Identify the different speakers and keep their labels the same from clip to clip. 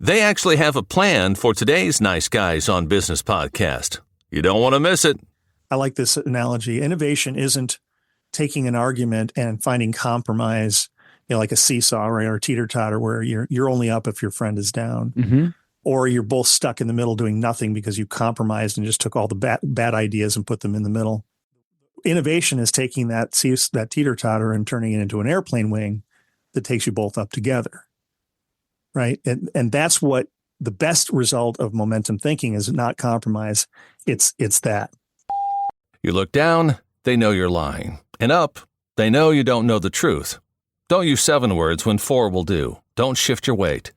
Speaker 1: They actually have a plan for today's Nice Guys on Business podcast. You don't want to miss it.
Speaker 2: I like this analogy. Innovation isn't taking an argument and finding compromise, like a seesaw or a teeter-totter where you're only up if your friend is down.
Speaker 3: Mm-hmm.
Speaker 2: Or you're both stuck in the middle doing nothing because you compromised and just took all the bad ideas and put them in the middle. Innovation is taking that teeter-totter and turning it into an airplane wing that takes you both up together, right? And that's what the best result of momentum thinking is, not compromise. It's that.
Speaker 1: You look down, they know you're lying. And up, they know you don't know the truth. Don't use 7 words when 4 will do. Don't shift your weight.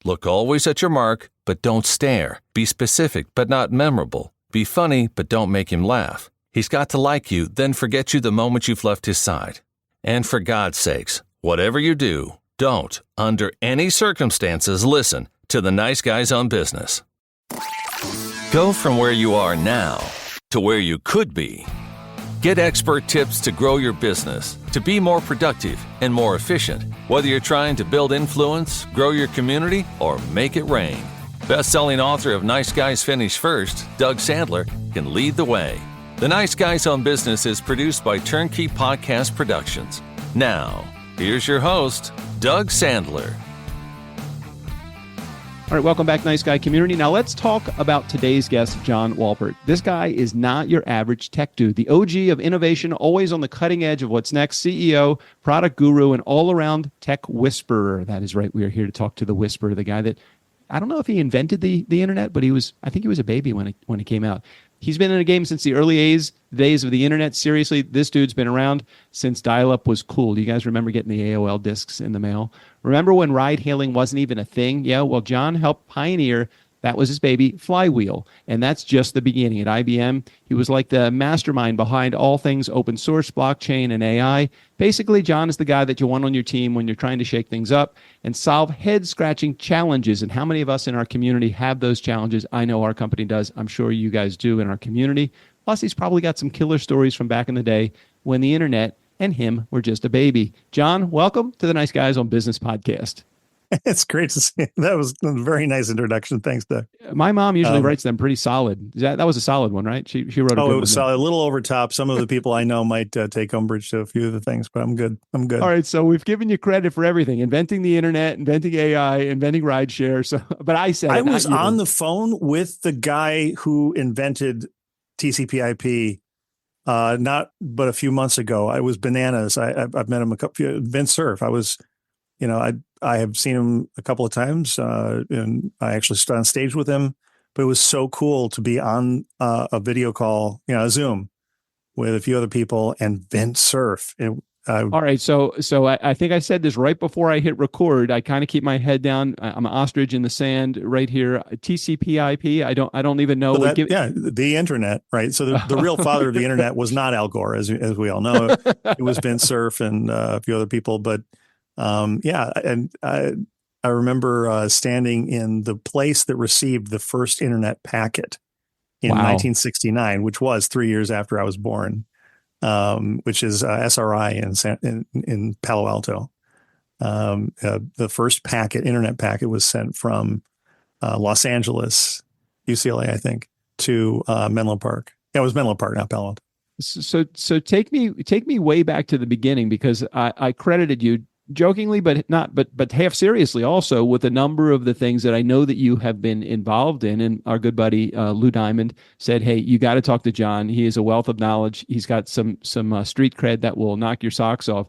Speaker 1: Look always at your mark, but don't stare. Be specific, but not memorable. Be funny, but don't make him laugh. He's got to like you, then forget you the moment you've left his side. And for God's sakes, whatever you do, don't, under any circumstances, listen to the Nice Guys on Business. Go from where you are now to where you could be. Get expert tips to grow your business, to be more productive and more efficient, whether you're trying to build influence, grow your community, or make it rain. Best-selling author of Nice Guys Finish First, Doug Sandler, can lead the way. The Nice Guys on Business is produced by Turnkey Podcast Productions. Now, here's your host, Doug Sandler.
Speaker 3: All right, welcome back, Nice Guy community. Now let's talk about today's guest, John Wolpert. This guy is not your average tech dude. The OG of innovation, always on the cutting edge of what's next, CEO, product guru, and all-around tech whisperer. That is right. We are here to talk to the whisperer, the guy that, I don't know if he invented the internet, but I think he was a baby when it came out. He's been in the game since the early days of the internet. Seriously, this dude's been around since dial-up was cool. Do you guys remember getting the AOL discs in the mail? Remember when ride-hailing wasn't even a thing? Yeah, well, John helped pioneer, that was his baby, Flywheel. And that's just the beginning. At IBM, he was like the mastermind behind all things open source, blockchain, and AI. Basically, John is the guy that you want on your team when you're trying to shake things up and solve head-scratching challenges. And how many of us in our community have those challenges? I know our company does. I'm sure you guys do in our community. Plus, he's probably got some killer stories from back in the day when the internet and him were just a baby. John, welcome to the Nice Guys on Business podcast.
Speaker 2: It's great to see. That was a very nice introduction. Thanks, Doug.
Speaker 3: My mom usually writes them pretty solid. That was a solid one, right? She wrote a good one.
Speaker 2: Oh, it was solid. A little over top. Some of the people I know might take umbrage to a few of the things, but I'm good.
Speaker 3: All right. So we've given you credit for everything: inventing the internet, inventing AI, inventing rideshare. So, but I said
Speaker 2: I was on the phone with the guy who invented TCP/IP. Not but a few months ago. I was bananas. I've met him Vince Cerf. I have seen him a couple of times, and I actually stood on stage with him. But it was so cool to be on a video call, a Zoom, with a few other people and Vince Cerf.
Speaker 3: All right, so I think I said this right before I hit record. I kind of keep my head down. I'm an ostrich in the sand right here. TCP/IP. I don't even know.
Speaker 2: So the internet, right? So the real father of the internet was not Al Gore, as we all know. It was Vince Cerf and a few other people, but. And I remember standing in the place that received the first internet packet in 1969, which was 3 years after I was born, which is SRI in Palo Alto. The first internet packet was sent from Los Angeles, UCLA, I think, to Menlo Park. Yeah, it was Menlo Park, not Palo Alto.
Speaker 3: So take me way back to the beginning, because I credited you jokingly, but half seriously also, with a number of the things that I know that you have been involved in. And our good buddy Lou Diamond said, "Hey, you got to talk to John. He is a wealth of knowledge. He's got some street cred that will knock your socks off."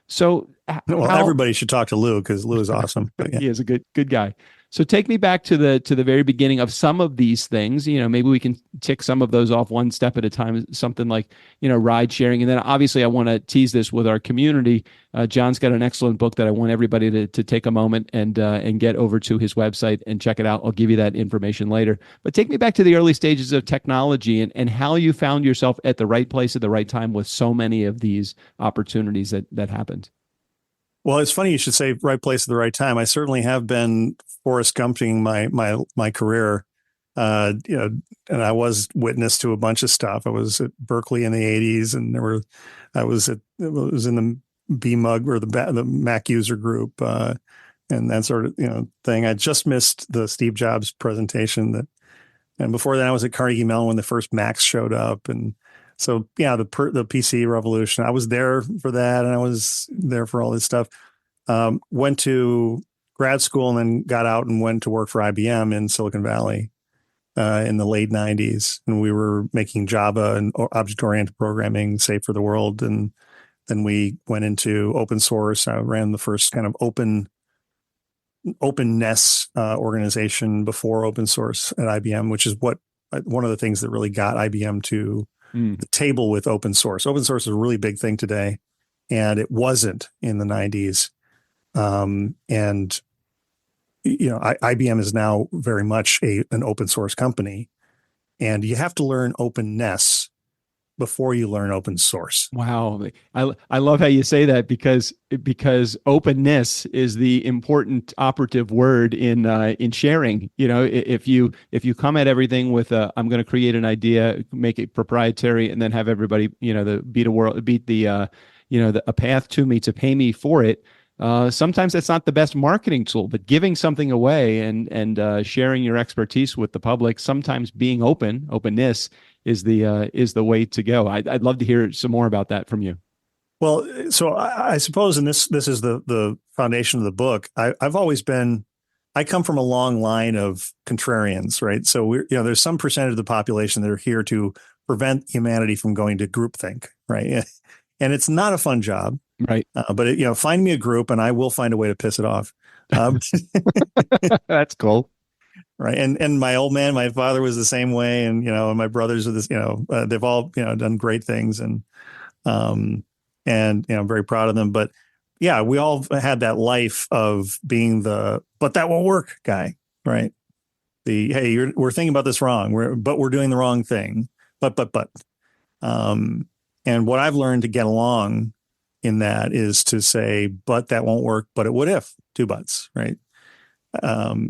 Speaker 3: So,
Speaker 2: everybody should talk to Lou, because Lou is awesome.
Speaker 3: He is a good guy. So take me back to the very beginning of some of these things. Maybe we can tick some of those off one step at a time. Something like, ride sharing. And then obviously I want to tease this with our community. John's got an excellent book that I want everybody to take a moment and get over to his website and check it out. I'll give you that information later. But take me back to the early stages of technology and how you found yourself at the right place at the right time with so many of these opportunities that happened.
Speaker 2: Well, it's funny you should say right place at the right time. I certainly have been Forrest Gumping my career, and I was witness to a bunch of stuff. I was at Berkeley in the '80s, and I was in the BMUG, or the Mac user group, and that sort of thing. I just missed the Steve Jobs presentation and before that I was at Carnegie Mellon when the first Macs showed up, and so yeah, the PC revolution. I was there for that, and I was there for all this stuff. Went to grad school and then got out and went to work for IBM in Silicon Valley in the late 90s, and we were making Java and object-oriented programming safe for the world. And then we went into open source. I ran the first kind of openness organization before open source at IBM, which is one of the things that really got IBM to the table with open source. Open source is a really big thing today, and it wasn't in the 90s. And IBM is now very much an open source company, and you have to learn openness before you learn open source.
Speaker 3: Wow. I love how you say that because openness is the important operative word in sharing. If you come at everything with I'm going to create an idea, make it proprietary, and then have everybody, a path to me to pay me for it. Sometimes that's not the best marketing tool, but giving something away and sharing your expertise with the public, sometimes being openness is the way to go. I'd love to hear some more about that from you.
Speaker 2: Well, so I suppose, and this is the foundation of the book. I come from a long line of contrarians, right? So there's some percentage of the population that are here to prevent humanity from going to groupthink, right? And it's not a fun job.
Speaker 3: Right.
Speaker 2: But find me a group and I will find a way to piss it off.
Speaker 3: That's cool.
Speaker 2: Right. And my old man, my father was the same way. And, my brothers are this, they've all, done great things and I'm very proud of them. But yeah, we all had that life of being but that won't work guy. Right. Hey, we're thinking about this wrong. We're doing the wrong thing. But, and what I've learned to get along in that is to say, but that won't work, but it would if, 2 buts, right?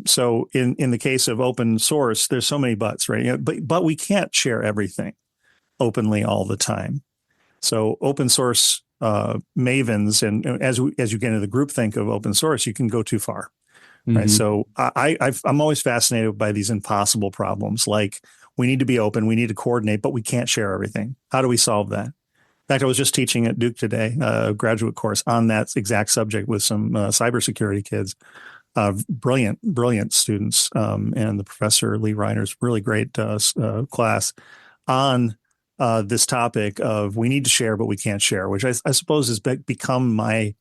Speaker 2: So in the case of open source, there's so many buts, right? But we can't share everything openly all the time. So open source mavens, and as you get into the groupthink of open source, you can go too far, right? So I'm always fascinated by these impossible problems, like we need to be open, we need to coordinate, but we can't share everything. How do we solve that? In fact, I was just teaching at Duke today, a graduate course on that exact subject with some cybersecurity kids, brilliant students, and the professor, Lee Reiner's really great class on this topic of we need to share, but we can't share, which I suppose has become my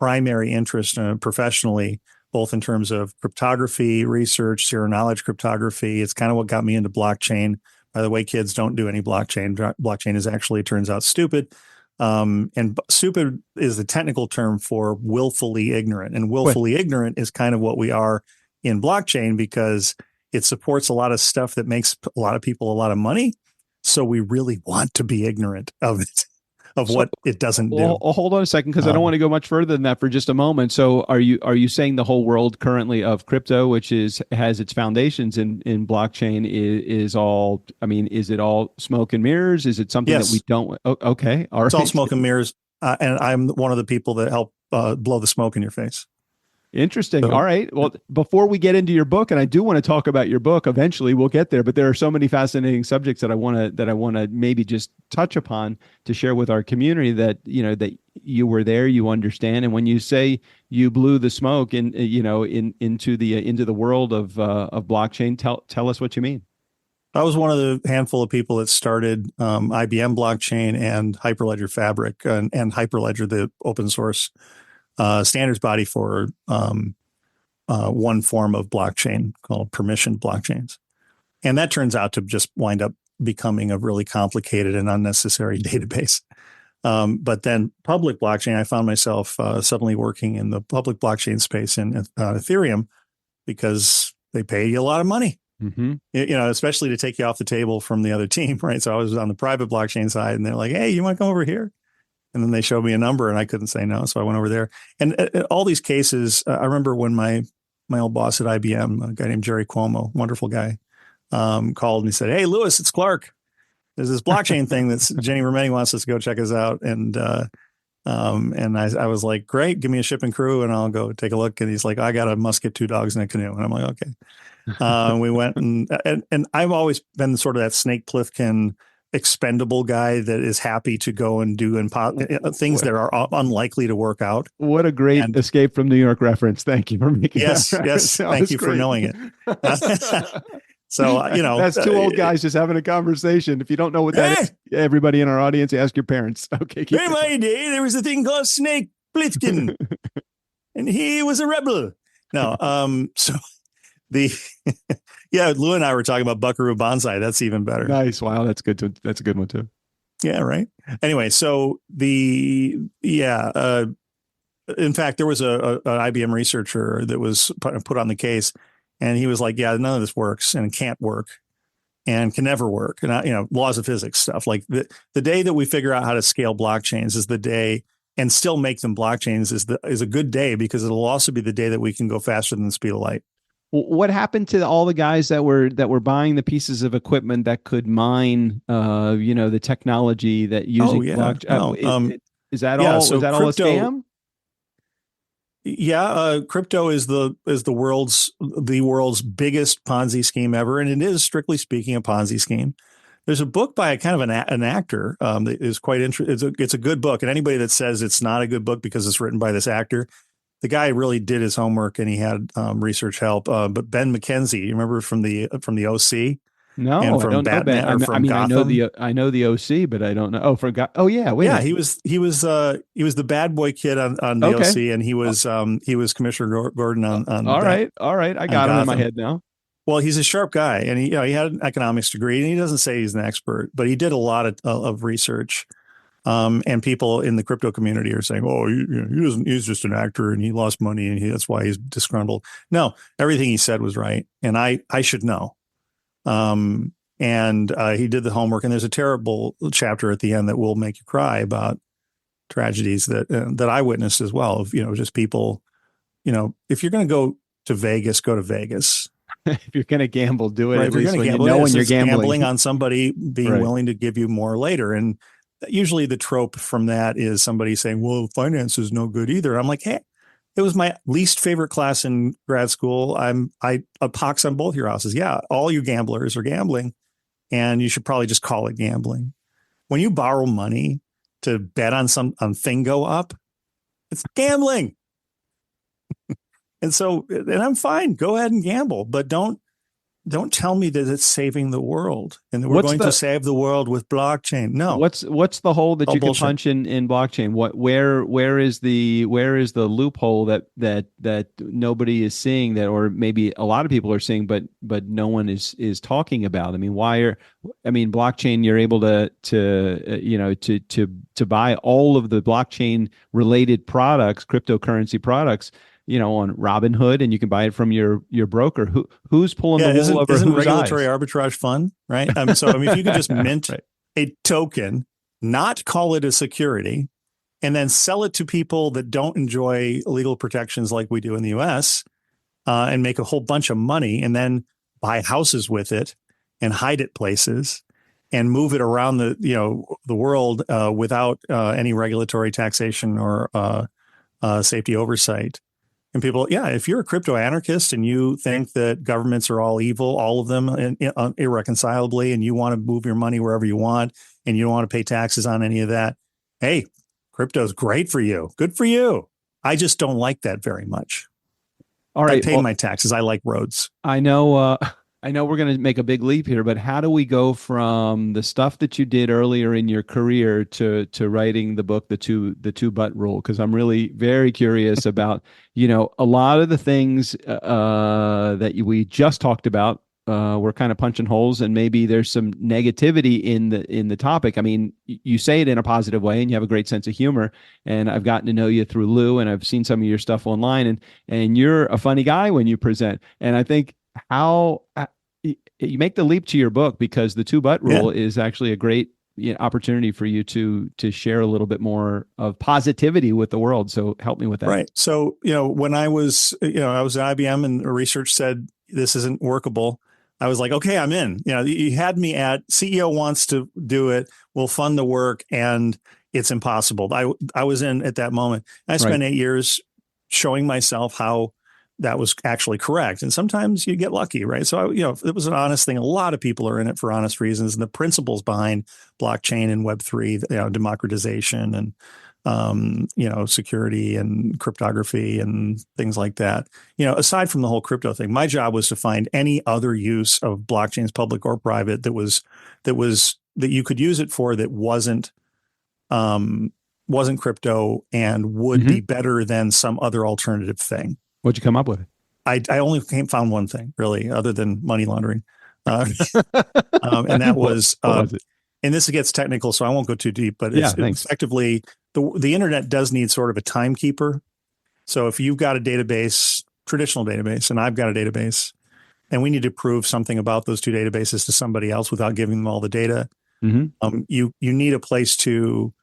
Speaker 2: primary interest professionally, both in terms of cryptography research, zero knowledge cryptography. It's kind of what got me into blockchain. By the way, kids, don't do any blockchain. Blockchain is actually, turns out, stupid. And stupid is the technical term for willfully ignorant. And willfully ignorant is kind of what we are in blockchain because it supports a lot of stuff that makes a lot of people a lot of money. So we really want to be ignorant of it, what it doesn't do.
Speaker 3: Well, hold on a second, because I don't want to go much further than that for just a moment. So are you saying the whole world currently of crypto, which has its foundations in blockchain, is all, is it all smoke and mirrors? Is it something that we don't? Okay. All right.
Speaker 2: It's all smoke and mirrors. And I'm one of the people that help blow the smoke in your face.
Speaker 3: Interesting. All right. Well, before we get into your book, and I do want to talk about your book, eventually we'll get there, but there are so many fascinating subjects that I want to maybe just touch upon to share with our community that you were there, you understand. And when you say you blew the smoke into the world of blockchain, tell us what you mean.
Speaker 2: I was one of the handful of people that started IBM blockchain and Hyperledger Fabric and Hyperledger, the open source standards body for one form of blockchain called permissioned blockchains. And that turns out to just wind up becoming a really complicated and unnecessary database. But then public blockchain, I found myself suddenly working in the public blockchain space in Ethereum because they pay you a lot of money, especially to take you off the table from the other team, right? So I was on the private blockchain side and they're like, hey, you want to come over here? And then they showed me a number and I couldn't say no. So I went over there. And all these cases, I remember when my old boss at IBM, a guy named Jerry Cuomo, wonderful guy, called and he said, hey, Lewis, it's Clark. There's this blockchain thing that's Jenny Rometty wants us to go check us out. And And I was like, great, give me a ship and crew and I'll go take a look. And he's like, I got a musket, 2 dogs, and a canoe. And I'm like, okay. We went and I've always been sort of that Snake Plissken expendable guy that is happy to go and do things that are unlikely to work out.
Speaker 3: What a great Escape from New York reference. Thank you for making
Speaker 2: yes,
Speaker 3: that
Speaker 2: yes. Thank you for knowing it. So,
Speaker 3: that's 2 old guys just having a conversation. If you don't know what that is, everybody in our audience, ask your parents. Okay.
Speaker 2: In my day, there was a thing called Snake Plissken, and he was a rebel. No, so Lou and I were talking about Buckaroo Banzai. That's even better.
Speaker 3: Nice. Wow. That's good. That's a good one too.
Speaker 2: Yeah. Right. Anyway, so in fact, there was an IBM researcher that was put on the case. And he was like, yeah, none of this works and can't work and can never work. And, laws of physics stuff. Like the day that we figure out how to scale blockchains is the day, and still make them blockchains is a good day, because it'll also be the day that we can go faster than the speed of light.
Speaker 3: What happened to all the guys that were buying the pieces of equipment that could mine, the technology that using blockchain? Is that all? So is that all a scam?
Speaker 2: Yeah, crypto is the world's biggest Ponzi scheme ever, and it is, strictly speaking, a Ponzi scheme. There's a book by a kind of an actor that is quite interesting. It's a good book, and anybody that says it's not a good book because it's written by this actor, the guy really did his homework and he had research help. But Ben McKenzie, you remember from the OC?
Speaker 3: No,
Speaker 2: and from
Speaker 3: I don't
Speaker 2: Batman,
Speaker 3: know Ben. I know the OC, but I don't know. Oh,
Speaker 2: He was the bad boy kid on the OC, and he was Commissioner Gordon on.
Speaker 3: All right, I got him in my head now.
Speaker 2: Well, he's a sharp guy, and he had an economics degree, and he doesn't say he's an expert, but he did a lot of research. And people in the crypto community are saying, "Oh, he's just an actor, and he lost money, and that's why he's disgruntled." No, everything he said was right, and I should know. And he did the homework, and there's a terrible chapter at the end that will make you cry about tragedies that I witnessed as well. Of just people, if you're going to go to Vegas, go to Vegas.
Speaker 3: If you're going to gamble, do it.
Speaker 2: Right,
Speaker 3: at least when you know when you're gambling
Speaker 2: on somebody being willing to give you more later. And usually the trope from that is somebody saying, well, finance is no good either. I'm like, hey, it was my least favorite class in grad school. I pox on both your houses. Yeah, all you gamblers are gambling, and you should probably just call it gambling. When you borrow money to bet on thing go up, it's gambling. And I'm fine. Go ahead and gamble, but don't tell me that it's saving the world and that we're going to save the world with blockchain. No.
Speaker 3: What's the hole that you can punch in blockchain? Where is the loophole that nobody is seeing, that, or maybe a lot of people are seeing, but no one is talking about? I mean, blockchain, you're able to buy all of the blockchain related products, cryptocurrency products, on Robinhood, and you can buy it from your broker. Who's pulling the wool over
Speaker 2: isn't
Speaker 3: whose
Speaker 2: regulatory
Speaker 3: eyes?
Speaker 2: Arbitrage fun, right? If you could just mint a token, not call it a security, and then sell it to people that don't enjoy legal protections like we do in the U.S., and make a whole bunch of money, and then buy houses with it and hide it places and move it around the world without any regulatory taxation or safety oversight. And people, if you're a crypto anarchist and you think that governments are all evil, all of them irreconcilably, and you want to move your money wherever you want, and you don't want to pay taxes on any of that, hey, crypto is great for you. Good for you. I just don't like that very much. All right, I pay my taxes. I like roads.
Speaker 3: I know we're going to make a big leap here, but how do we go from the stuff that you did earlier in your career to writing the book, the two butt rule? Because I'm really very curious about, a lot of the things that we just talked about. We're kind of punching holes, and maybe there's some negativity in the topic. I mean, you say it in a positive way, and you have a great sense of humor. And I've gotten to know you through Lou, and I've seen some of your stuff online, and you're a funny guy when you present. And I think how you make the leap to your book, because the 2 butt rule is actually a great opportunity for you to share a little bit more of positivity with the world. So help me with that.
Speaker 2: Right. So, when I was at IBM and research said this isn't workable, I was like, okay, I'm in. You had me at CEO wants to do it. We'll fund the work. And it's impossible. I was in at that moment. I spent 8 years showing myself how that was actually correct. And sometimes you get lucky, right? So, it was an honest thing. A lot of people are in it for honest reasons. And the principles behind blockchain and Web3, democratization and, security and cryptography and things like that. Aside from the whole crypto thing, my job was to find any other use of blockchains, public or private, that you could use it for that wasn't crypto and would be better than some other alternative thing.
Speaker 3: What'd you come up with?
Speaker 2: I only found one thing really, other than money laundering, and that was,
Speaker 3: what was it?
Speaker 2: And this gets technical, so I won't go too deep. But it's effectively the internet does need sort of a timekeeper. So if you've got a database, traditional database, and I've got a database, and we need to prove something about those two databases to somebody else without giving them all the data, you need a place to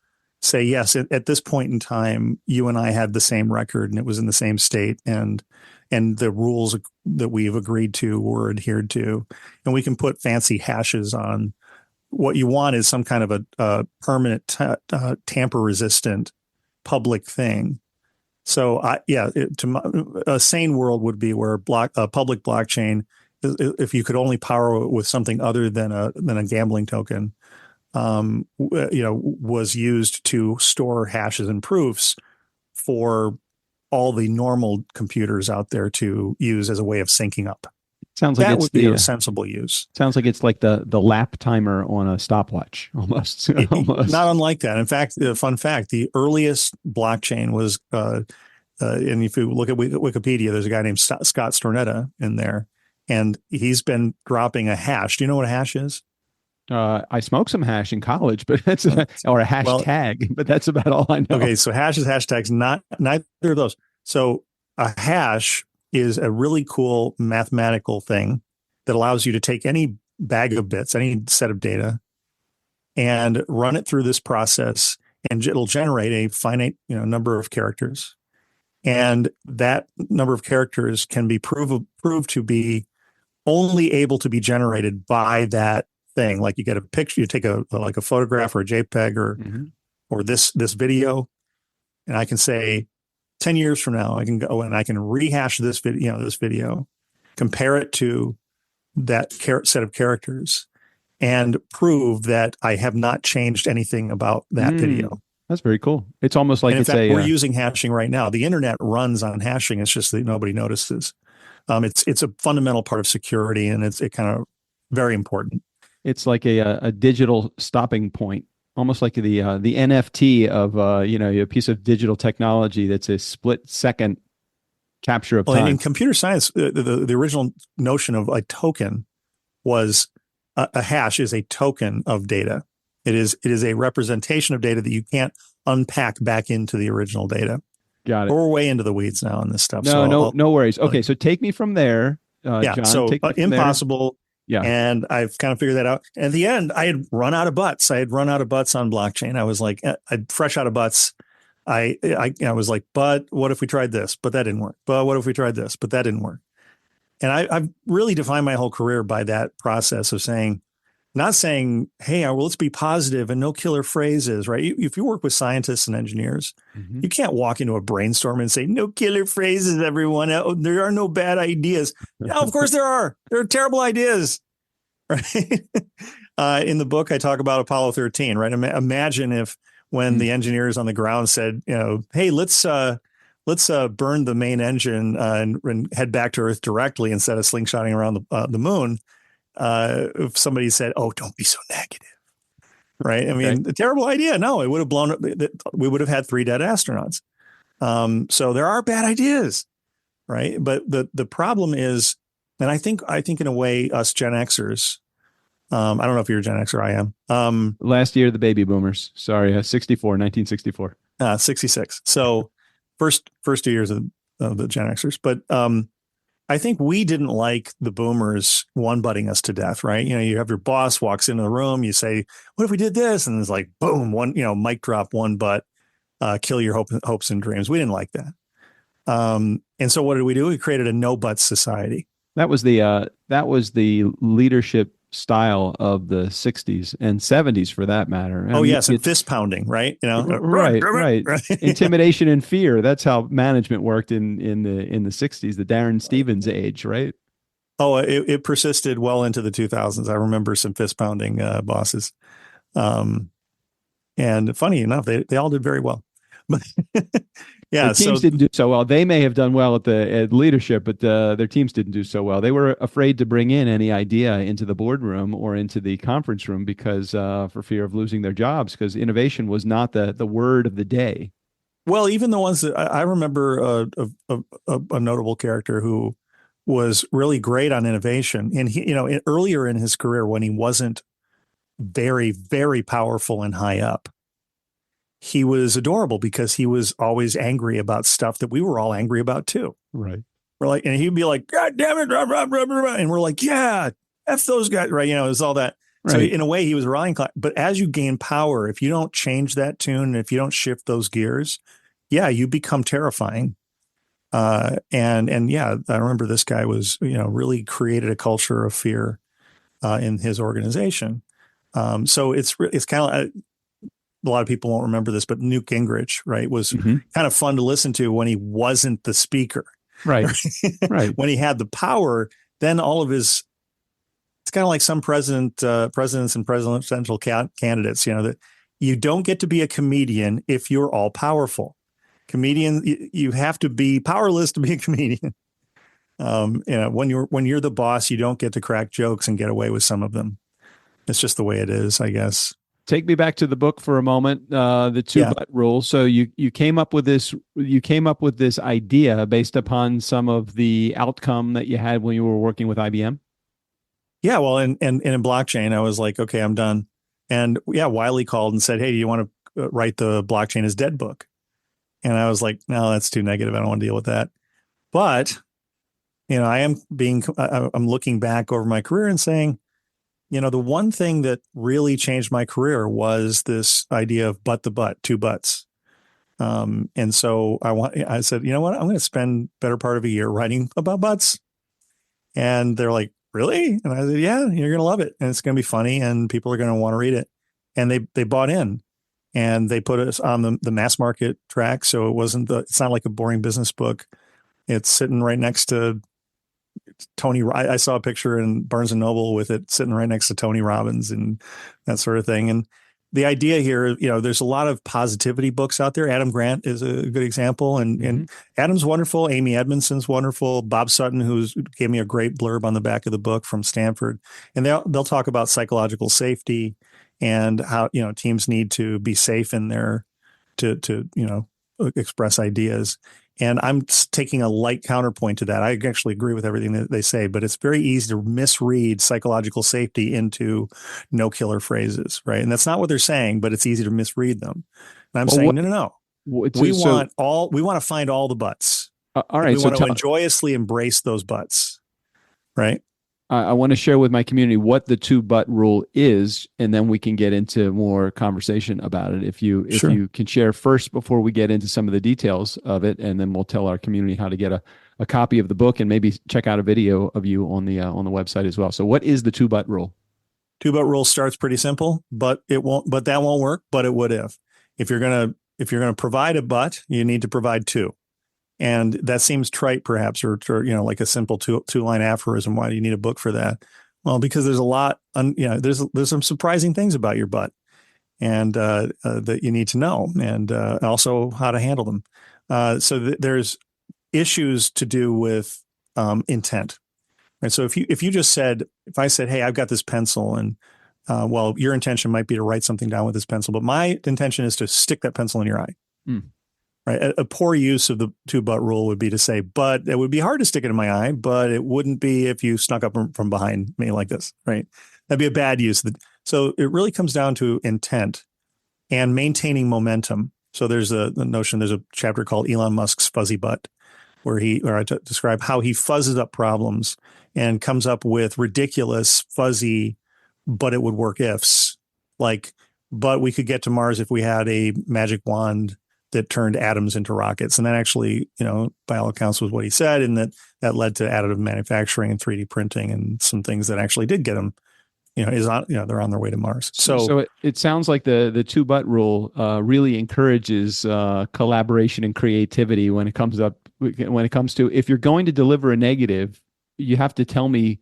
Speaker 2: say, yes, at this point in time, you and I had the same record and it was in the same state, and the rules that we've agreed to were adhered to. And we can put fancy hashes on. What you want is some kind of a permanent tamper-resistant public thing. So, a sane world would be where a public blockchain, if you could only power it with something other than a gambling token, was used to store hashes and proofs for all the normal computers out there to use as a way of syncing up.
Speaker 3: Sounds like
Speaker 2: that would be a sensible use.
Speaker 3: Sounds like it's like the lap timer on a stopwatch, almost.
Speaker 2: Not unlike that. In fact, fun fact: the earliest blockchain was, and if you look at Wikipedia, there's a guy named Scott Stornetta in there, and he's been dropping a hash. Do you know what a hash is?
Speaker 3: I smoked some hash in college, but that's or a hashtag, but that's about all I know.
Speaker 2: Okay, so hashes, hashtags, neither of those. So a hash is a really cool mathematical thing that allows you to take any bag of bits, any set of data, and run it through this process, and it'll generate a finite, number of characters. And that number of characters can be proved to be only able to be generated by that thing. Like you get a picture, you take a photograph or a JPEG or this video, and I can say 10 years from now, I can go and I can rehash this video, compare it to that set of characters, and prove that I have not changed anything about that video.
Speaker 3: That's very cool. It's almost like
Speaker 2: we're using hashing right now. The internet runs on hashing. It's just that nobody notices. It's a fundamental part of security, and it's kind of very important.
Speaker 3: It's like a digital stopping point, almost like the NFT of a piece of digital technology that's a split second capture of time.
Speaker 2: And in computer science, the original notion of a token was a hash is a token of data. It is a representation of data that you can't unpack back into the original data.
Speaker 3: Got it.
Speaker 2: We're way into the weeds now on this stuff.
Speaker 3: No worries. Okay, so take me from there, John.
Speaker 2: So impossible.
Speaker 3: There. Yeah.
Speaker 2: And I've kind of figured that out. At the end, I had run out of butts. I had run out of butts on blockchain. I was like, fresh out of butts. I was like, but what if we tried this? But that didn't work. But what if we tried this? But that didn't work. And I've really defined my whole career by that process of not saying, hey, well, let's be positive and no killer phrases, right? If you work with scientists and engineers, you can't walk into a brainstorm and say, no killer phrases, everyone. There are no bad ideas. No, of course there are. There are terrible ideas, right? In the book, I talk about Apollo 13, right? Imagine if when the engineers on the ground said, hey, let's burn the main engine and head back to Earth directly instead of slingshotting around the moon. If somebody said, oh, don't be so negative, right? I mean, a terrible idea. No, it would have blown up. We would have had 3 dead astronauts. So there are bad ideas, right? But the problem is, and I think in a way, us Gen Xers, I don't know if you're a Gen Xer, I am.
Speaker 3: Last year, the baby boomers. Sorry, 1964.
Speaker 2: 66. So first 2 years of the Gen Xers. But I think we didn't like the boomers one-butting us to death, right? You have your boss walks into the room, you say, what if we did this? And it's like, boom, mic drop, one butt, kill your hopes and dreams. We didn't like that. And so what did we do? We created a no butt society.
Speaker 3: That was the leadership style of the 60s and 70s for that matter.
Speaker 2: Oh, yes. And fist pounding, right?
Speaker 3: Right. Intimidation and fear. That's how management worked in the 60s, the Darren Stevens age, right?
Speaker 2: Oh, it persisted well into the 2000s. I remember some fist pounding bosses. And funny enough, they all did very well. But yeah,
Speaker 3: their teams didn't do so well. They may have done well at leadership, but their teams didn't do so well. They were afraid to bring in any idea into the boardroom or into the conference room because for fear of losing their jobs, because innovation was not the word of the day.
Speaker 2: Well, even the ones that I remember a notable character who was really great on innovation, and he, earlier in his career when he wasn't very, very powerful and high up, he was adorable because he was always angry about stuff that we were all angry about too.
Speaker 3: Right.
Speaker 2: We're like, and he'd be like, God damn it. And we're like, yeah, F those guys. Right. It was all that. Right. So in a way he was rallying cry. But as you gain power, if you don't change that tune, and if you don't shift those gears, yeah, you become terrifying. And yeah, I remember this guy was, really created a culture of fear in his organization. So it's kind of, a lot of people won't remember this, but Newt Gingrich, right, was kind of fun to listen to when he wasn't the speaker.
Speaker 3: Right. Right.
Speaker 2: When he had the power, then all of his, it's kind of like some presidents and presidential candidates, that you don't get to be a comedian if you're all powerful. Comedian, you have to be powerless to be a comedian. When you're the boss, you don't get to crack jokes and get away with some of them. It's just the way it is, I guess.
Speaker 3: Take me back to the book for a moment. The two-butt rule. So you came up with this. You came up with this idea based upon some of the outcome that you had when you were working with IBM.
Speaker 2: Yeah, well, and in blockchain, I was like, okay, I'm done. And yeah, Wiley called and said, hey, do you want to write the blockchain is dead book? And I was like, no, that's too negative. I don't want to deal with that. But I'm looking back over my career and saying, the one thing that really changed my career was this idea of two butts. And so I said, you know what, I'm going to spend better part of a year writing about butts. And they're like, really? And I said, yeah, you're going to love it. And it's going to be funny and people are going to want to read it. And they bought in and they put us on the mass market track. So it's not like a boring business book. It's sitting right next to Tony. I saw a picture in Barnes and Noble with it sitting right next to Tony Robbins and that sort of thing. And the idea here, there's a lot of positivity books out there. Adam Grant is a good example. And Adam's wonderful. Amy Edmondson's wonderful. Bob Sutton, who gave me a great blurb on the back of the book from Stanford. And they'll talk about psychological safety and how, teams need to be safe in there to express ideas. And I'm taking a light counterpoint to that. I actually agree with everything that they say, but it's very easy to misread psychological safety into no killer phrases, right? And that's not what they're saying, but it's easy to misread them. And I'm saying, no. We want to find all the butts.
Speaker 3: All right.
Speaker 2: We want to joyously embrace those butts, right?
Speaker 3: I want to share with my community what the two-butt rule is, and then we can get into more conversation about it. If you can share first before we get into some of the details of it, and then we'll tell our community how to get a copy of the book and maybe check out a video of you on the website as well. So what is the two-butt rule?
Speaker 2: Two-butt rule starts pretty simple, but that won't work, but it would if you're going to provide a butt, you need to provide two. And that seems trite, perhaps, or like a simple two-line aphorism. Why do you need a book for that? Well, because there's a lot, there's some surprising things about your butt, and that you need to know, and also how to handle them. So there's issues to do with intent. Right. So if I said, hey, I've got this pencil, and your intention might be to write something down with this pencil, but my intention is to stick that pencil in your eye. Right. A poor use of the two-butt rule would be to say, but it would be hard to stick it in my eye, but it wouldn't be if you snuck up from behind me like this. Right. That'd be a bad use. So it really comes down to intent and maintaining momentum. So there's there's a chapter called Elon Musk's Fuzzy Butt, where I describe how he fuzzes up problems and comes up with ridiculous, fuzzy, but it would work ifs. Like, but we could get to Mars if we had a magic wand that turned atoms into rockets. And that actually, by all accounts was what he said. And that led to additive manufacturing and 3D printing and some things that actually did get him is on, they're on their way to Mars.
Speaker 3: So it sounds like the two but rule really encourages collaboration and creativity when it comes to, if you're going to deliver a negative, you have to tell me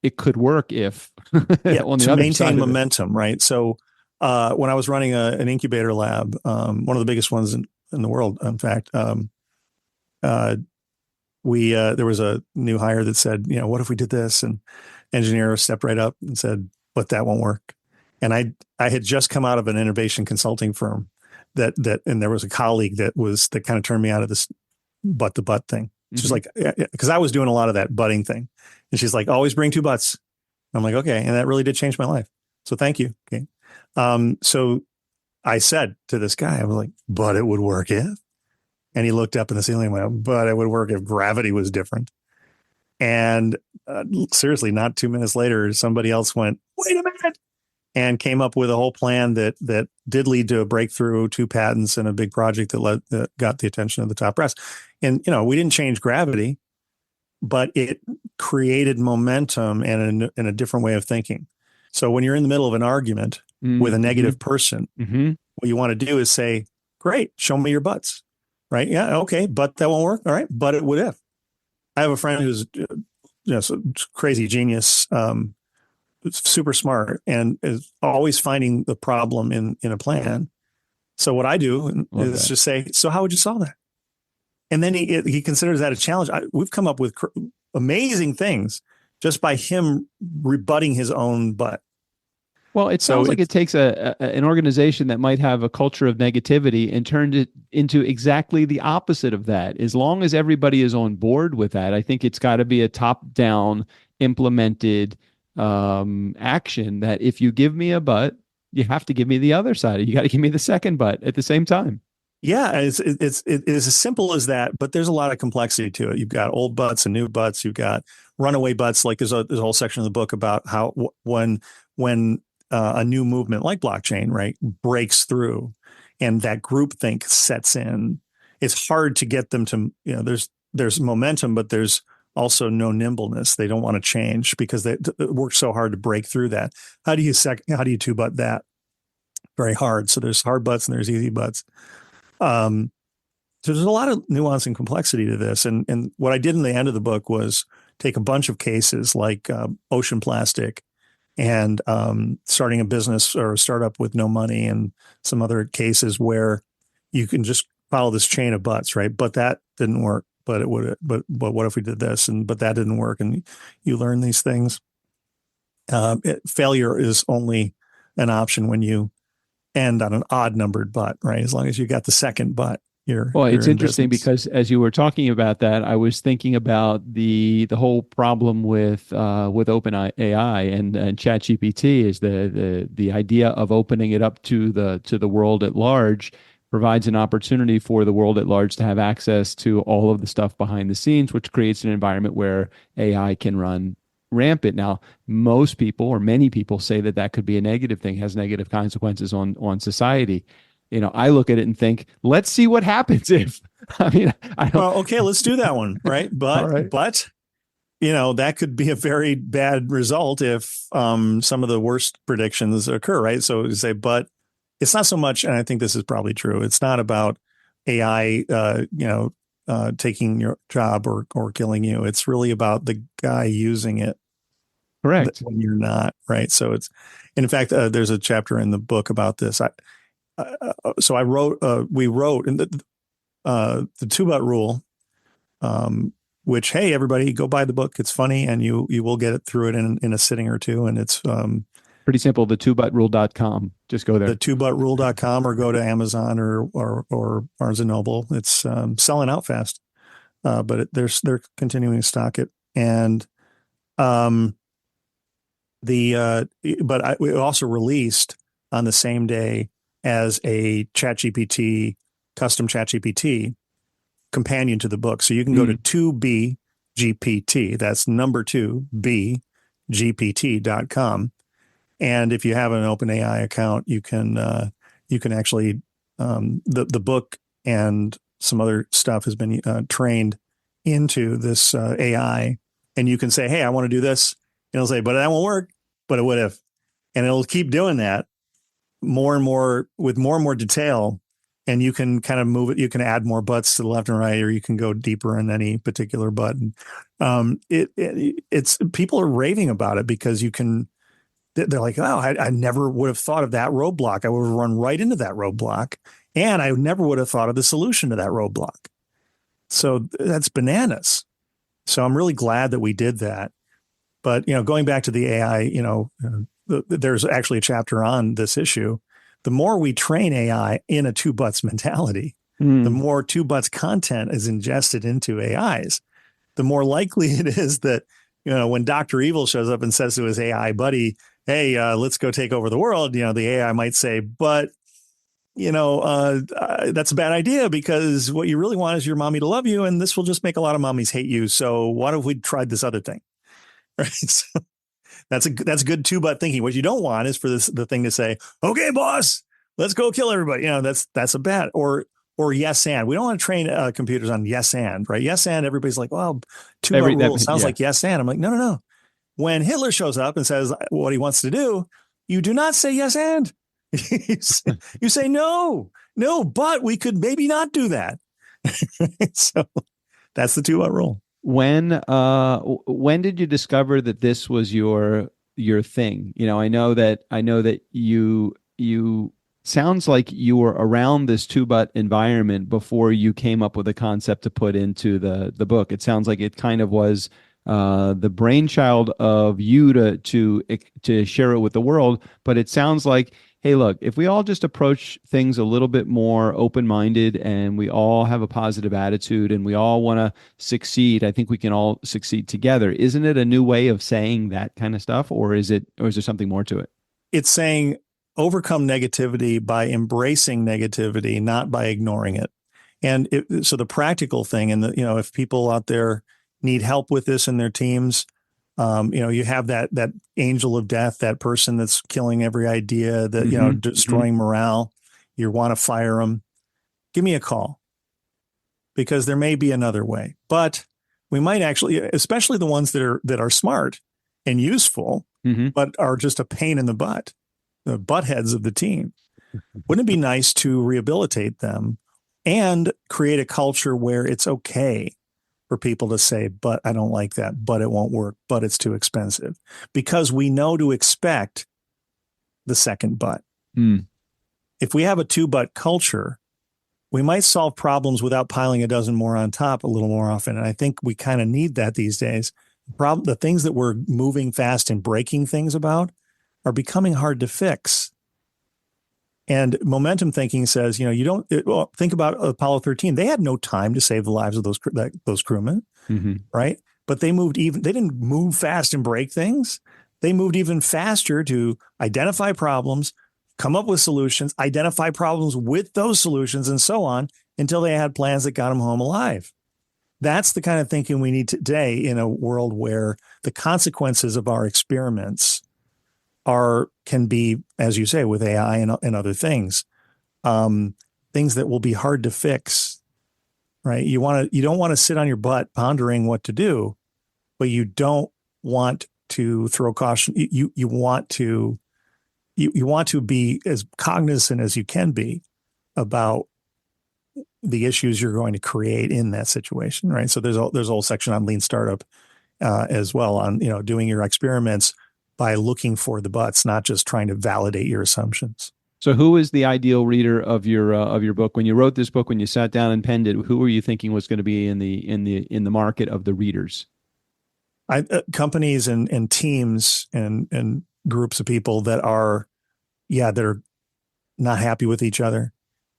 Speaker 3: it could work if on the
Speaker 2: to
Speaker 3: other
Speaker 2: maintain
Speaker 3: side
Speaker 2: momentum, right? So when I was running an incubator lab, one of the biggest ones in the world, in fact, there was a new hire that said, what if we did this? And engineer stepped right up and said, but that won't work. And I had just come out of an innovation consulting firm and there was a colleague that kind of turned me out of this butt to butt thing. She's like, because I was doing a lot of that butting thing. And she's like, always bring two butts. I'm like, okay. And that really did change my life. So thank you. Okay. So I said to this guy, I was like, but it would work if, and he looked up in the ceiling and went, but it would work if gravity was different. And seriously, not 2 minutes later, somebody else went, wait a minute, and came up with a whole plan that did lead to a breakthrough, 2 patents, and a big project that got the attention of the top brass. And, we didn't change gravity, but it created momentum and a different way of thinking. So when you're in the middle of an argument with a negative person, what you want to do is say, great, show me your butts, right? Yeah, okay, but that won't work. All right, but it would if. I have a friend who's crazy genius, super smart, and is always finding the problem in a plan. So what I do is just say, so how would you solve that? And then he considers that a challenge. We've come up with amazing things just by him rebutting his own butt.
Speaker 3: Well, it sounds like it takes an organization that might have a culture of negativity and turned it into exactly the opposite of that. As long as everybody is on board with that, I think it's got to be a top-down implemented action that if you give me a butt, you have to give me the other side. You got to give me the second butt at the same time.
Speaker 2: Yeah, it's as simple as that, but there's a lot of complexity to it. You've got old butts and new butts. You've got runaway butts. Like there's a whole section of the book about how when a new movement like blockchain, right, breaks through and that groupthink sets in, it's hard to get them to, there's momentum, but there's also no nimbleness. They don't want to change because it works so hard to break through that. How do you two butt that? Very hard. So there's hard butts and there's easy butts. So there's a lot of nuance and complexity to this. And what I did in the end of the book was take a bunch of cases like ocean plastic and starting a business or a startup with no money, and some other cases where you can just follow this chain of butts, right? But that didn't work. But it would. But what if we did this? But that didn't work. And you learn these things. Failure is only an option when you end on an odd numbered butt, right? As long as you got the second butt.
Speaker 3: It's interesting because as you were talking about that, I was thinking about the whole problem with OpenAI and ChatGPT is the idea of opening it up to the world at large provides an opportunity for the world at large to have access to all of the stuff behind the scenes, which creates an environment where AI can run rampant. Now, most people or many people say that could be a negative thing, has negative consequences on society. I look at it and think, let's see what happens if,
Speaker 2: okay, let's do that one. Right. But,
Speaker 3: right.
Speaker 2: but, that could be a very bad result if some of the worst predictions occur. Right. So you say, but it's not so much, and I think this is probably true. It's not about AI, taking your job or killing you. It's really about the guy using it.
Speaker 3: Correct.
Speaker 2: When you're not, right. So in fact, there's a chapter in the book about this. We wrote in the two butt rule, which, hey, everybody go buy the book. It's funny. And you will get it through it in a sitting or two. And it's
Speaker 3: pretty simple. The2buttrule.com. Just go there.
Speaker 2: The2buttrule.com or go to Amazon or Barnes and Noble. It's selling out fast. But they're continuing to stock it. And we also released on the same day as a custom ChatGPT companion to the book. So you can go to 2BGPT. That's number 2BGPT.com. And if you have an OpenAI account, you can actually, the book and some other stuff has been trained into this AI, and you can say, hey, I want to do this. And it'll say, but that won't work. but it would have. And it'll keep doing that more and more with more and more detail. And you can kind of move it. You can add more butts to the left and right, or you can go deeper in any particular button. It's people are raving about it because you can. They're like, oh, I never would have thought of that roadblock. I would have run right into that roadblock, and I never would have thought of the solution to that roadblock. So that's bananas. So I'm really glad that we did that. But going back to the AI, there's actually a chapter on this issue. The more we train AI in a two butts mentality, the more two butts content is ingested into AIs, the more likely it is that, when Dr. Evil shows up and says to his AI buddy, hey, let's go take over the world, the AI might say, but, that's a bad idea because what you really want is your mommy to love you. And this will just make a lot of mommies hate you. So what if we tried this other thing? Right. So that's good two butt thinking. What you don't want is for the thing to say, okay, boss, let's go kill everybody. That's a bad or yes and. We don't want to train computers on yes and, right? Yes and everybody's like, well, two butt rule sounds like yes and. I'm like, no. When Hitler shows up and says what he wants to do, you do not say yes and. You say no, but we could maybe not do that. So that's the two butt rule.
Speaker 3: When did you discover that this was your thing? I know that you sounds like you were around this two butt environment before you came up with a concept to put into the book. It sounds like it kind of was the brainchild of you to share it with the world, but it sounds like, hey, look, if we all just approach things a little bit more open-minded and we all have a positive attitude and we all want to succeed, I think we can all succeed together. Isn't it a new way of saying that kind of stuff, or is there something more to it?
Speaker 2: It's saying overcome negativity by embracing negativity, not by ignoring it. And so the practical thing, and if people out there need help with this in their teams, you have that angel of death, that person that's killing every idea, that destroying morale. You want to fire them. Give me a call, because there may be another way. But we might actually, especially the ones that are smart and useful, but are just a pain in the butt, the butt heads of the team. Wouldn't it be nice to rehabilitate them and create a culture where it's okay for people to say, but I don't like that, but it won't work, but it's too expensive, because we know to expect the second but. If we have a two but culture, we might solve problems without piling a dozen more on top a little more often. And I think we kind of need that these days. The things that we're moving fast and breaking things about are becoming hard to fix. And momentum thinking says, think about Apollo 13. They had no time to save the lives of those crewmen, right? But they didn't move fast and break things. They moved even faster to identify problems, come up with solutions, identify problems with those solutions, and so on, until they had plans that got them home alive. That's the kind of thinking we need today in a world where the consequences of our experiments can be, as you say, with AI and other things, things that will be hard to fix, right? You don't want to sit on your butt pondering what to do, but you don't want to throw caution. You want to be as cognizant as you can be about the issues you're going to create in that situation, right? So there's a whole section on lean startup as well, on doing your experiments by looking for the buts, not just trying to validate your assumptions.
Speaker 3: So who is the ideal reader of your book? When you wrote this book, when you sat down and penned it, who were you thinking was going to be in the market of the readers?
Speaker 2: Companies and teams and groups of people that are not happy with each other,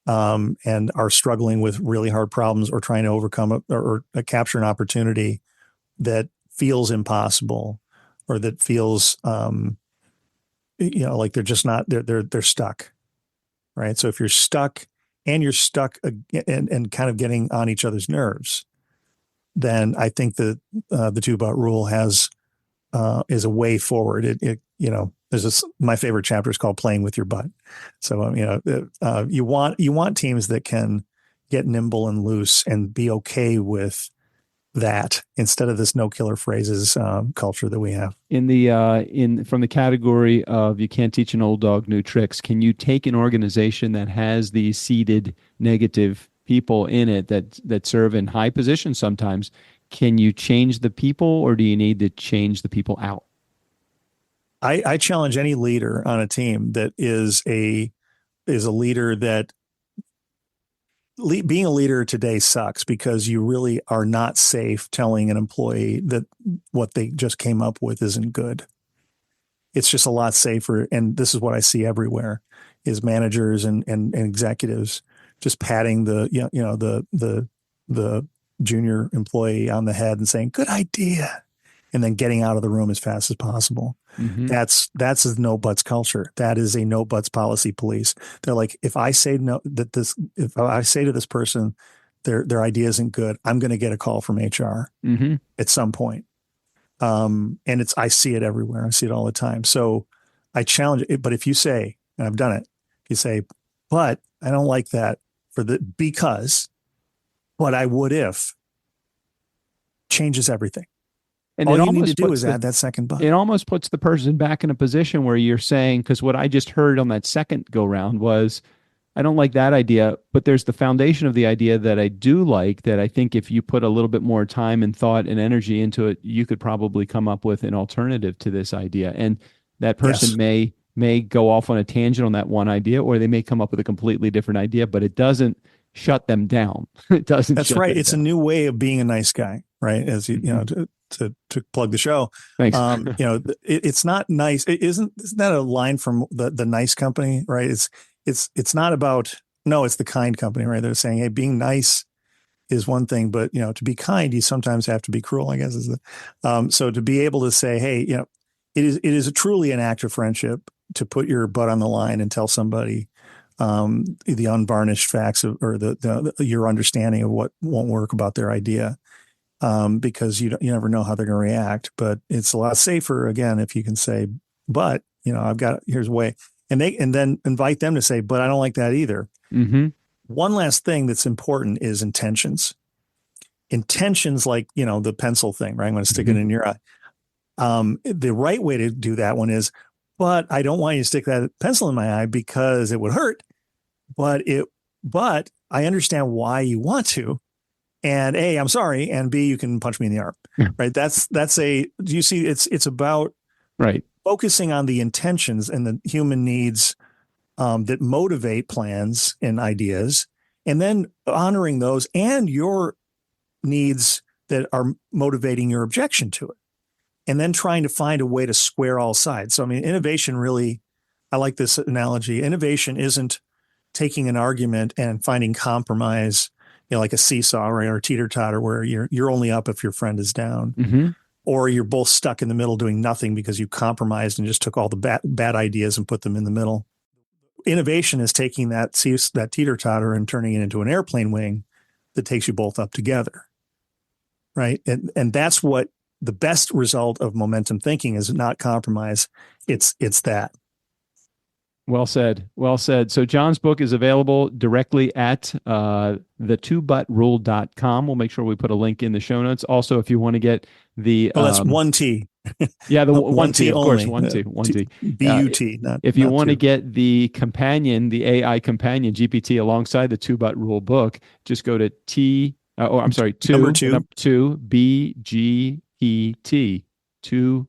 Speaker 2: and are struggling with really hard problems, or trying to overcome or capture an opportunity that feels impossible, or that feels, like they're just not, they're stuck, right? So if you're stuck and and kind of getting on each other's nerves, then I think that the two butt rule is a way forward. My favorite chapter is called Playing with Your Butt. So, you want teams that can get nimble and loose and be okay with that instead of this no killer phrases culture that we have.
Speaker 3: From the category of you can't teach an old dog new tricks, can you take an organization that has these seeded negative people in it that serve in high positions sometimes? Can you change the people, or do you need to change the people out?
Speaker 2: I challenge any leader on a team that is a leader that being a leader today sucks, because you really are not safe telling an employee that what they just came up with isn't good. It's just a lot safer. And this is what I see everywhere, is managers and executives just patting the junior employee on the head and saying, good idea, and then getting out of the room as fast as possible. Mm-hmm. That's a no buts culture. That is a no buts policy police. They're like, if I say if I say to this person, their idea isn't good, I'm going to get a call from HR mm-hmm. at some point. And I see it everywhere. I see it all the time. So I challenge it. But if you say, and I've done it, if you say, but I don't like that because, but I would if, changes everything. And all you need to do is add that second but.
Speaker 3: It almost puts the person back in a position where you're saying, because what I just heard on that second go round was, I don't like that idea, but there's the foundation of the idea that I do like, that I think if you put a little bit more time and thought and energy into it, you could probably come up with an alternative to this idea. And that person may go off on a tangent on that one idea, or they may come up with a completely different idea, but it doesn't shut them down. It doesn't.
Speaker 2: That's right. It's a new way of being a nice guy, right? As you know, to plug the show.
Speaker 3: Thanks.
Speaker 2: It's not nice. Isn't that a line from the Nice Company, right? It's not about, no, it's the Kind Company, right? They're saying, hey, being nice is one thing, but to be kind, you sometimes have to be cruel, I guess is so to be able to say, hey, it is truly an act of friendship to put your butt on the line and tell somebody the unvarnished facts or your understanding of what won't work about their idea. Because you never know how they're going to react, but it's a lot safer again if you can say, but here's a way, and then invite them to say, but I don't like that either. Mm-hmm. One last thing that's important is intentions. Intentions, like the pencil thing, right? I'm going to stick mm-hmm. it in your eye. The right way to do that one is, but I don't want you to stick that pencil in my eye because it would hurt. But I understand why you want to. And A, I'm sorry, and B, you can punch me in the arm, right? Do you see, it's about focusing on the intentions and the human needs that motivate plans and ideas, and then honoring those and your needs that are motivating your objection to it. And then trying to find a way to square all sides. So, I mean, innovation really, I like this analogy. Innovation isn't taking an argument and finding compromise, like a seesaw, right, or a teeter-totter, where you're only up if your friend is down, mm-hmm. or you're both stuck in the middle doing nothing because you compromised and just took all the bad ideas and put them in the middle. Innovation is taking that teeter-totter and turning it into an airplane wing that takes you both up together, right? And that's what the best result of momentum thinking is, not compromise. It's that.
Speaker 3: Well said. Well said. So John's book is available directly at the2butrule.com. We'll make sure we put a link in the show notes. Also, if you want to get the...
Speaker 2: that's one T.
Speaker 3: Yeah, the one T, of course. One T.
Speaker 2: B-U-T.
Speaker 3: If you want to get the companion, the AI companion, GPT, alongside the 2-But Rule book, just go to number two, B-G-E-T, 2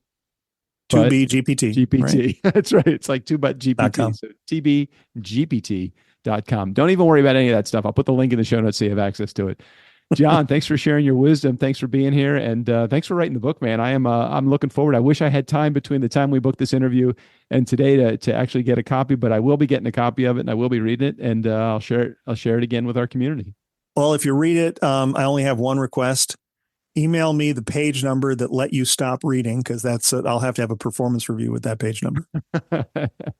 Speaker 2: 2B GPT.
Speaker 3: GPT. Right? That's right. It's like 2but GPT. So tbgpt.com. Don't even worry about any of that stuff. I'll put the link in the show notes so you have access to it. John, thanks for sharing your wisdom. Thanks for being here. And thanks for writing the book, man. I'm looking forward. I wish I had time between the time we booked this interview and today to actually get a copy, but I will be getting a copy of it and I will be reading it, and I'll share it again with our community.
Speaker 2: Well, if you read it, I only have one request. Email me the page number that let you stop reading, because I'll have to have a performance review with that page number.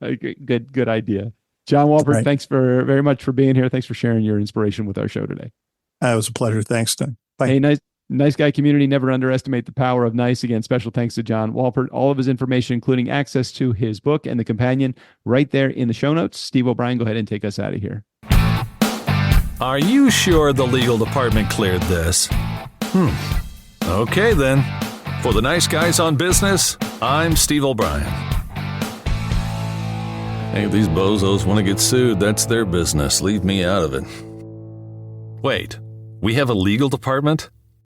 Speaker 3: Good idea. John Wolpert, Thanks very much for being here. Thanks for sharing your inspiration with our show today.
Speaker 2: It was a pleasure. Thanks, Doug. Bye.
Speaker 3: Hey, nice guy community. Never underestimate the power of nice. Again, special thanks to John Wolpert. All of his information, including access to his book and the companion, right there in the show notes. Steve O'Brien, go ahead and take us out of here.
Speaker 1: Are you sure the legal department cleared this? Okay, then. For the Nice Guys on Business, I'm Steve O'Brien. Hey, if these bozos want to get sued, that's their business. Leave me out of it. Wait, we have a legal department?